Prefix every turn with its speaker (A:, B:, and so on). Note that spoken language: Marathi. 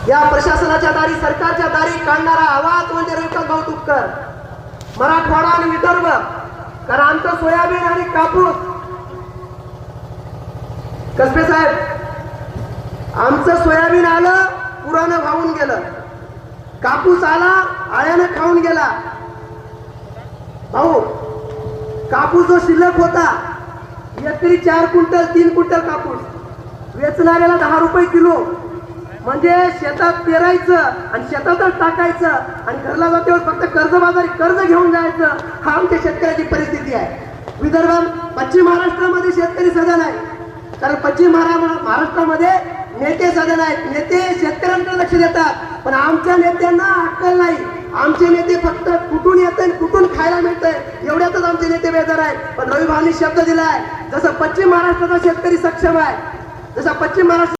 A: या प्रशासनाच्या दारी, सरकारच्या दारी काढणारा आवाज म्हणजे रविकांत भाऊ तुपकर, मराठवाडा आणि विदर्भ. कारण आमचं सोयाबीन आणि कापूस, कसबे साहेब, आमचं सोयाबीन आलं पुरानं वाहून गेलं, कापूस आला आळ्यानं खाऊन गेला. भाऊ, कापूस जो शिल्लक होता, एकरी 4 क्विंटल 3 क्विंटल कापूस वेचणाऱ्याला 10 रुपये किलो. म्हणजे शेतात पेरायचं आणि शेतातच टाकायचं आणि घरला जाते फक्त कर्जबाजारी कर्ज घेऊन जायचं. हा आमच्या शेतकऱ्याची परिस्थिती आहे. विदर्भात, पश्चिम महाराष्ट्रामध्ये शेतकरी सदन आहे, कारण पश्चिम महाराष्ट्रामध्ये नेते सदन आहेत. नेते शेतकऱ्यांकडे लक्ष देतात, पण आमच्या नेत्यांना अक्कल नाही. आमचे नेते फक्त कुठून येत कुठून खायला मिळतंय एवढ्यातच आमचे नेते बेजार आहेत. पण रवी भाऊंनी शब्द दिलाय, जसं पश्चिम महाराष्ट्राचा शेतकरी सक्षम आहे, जसा पश्चिम महाराष्ट्र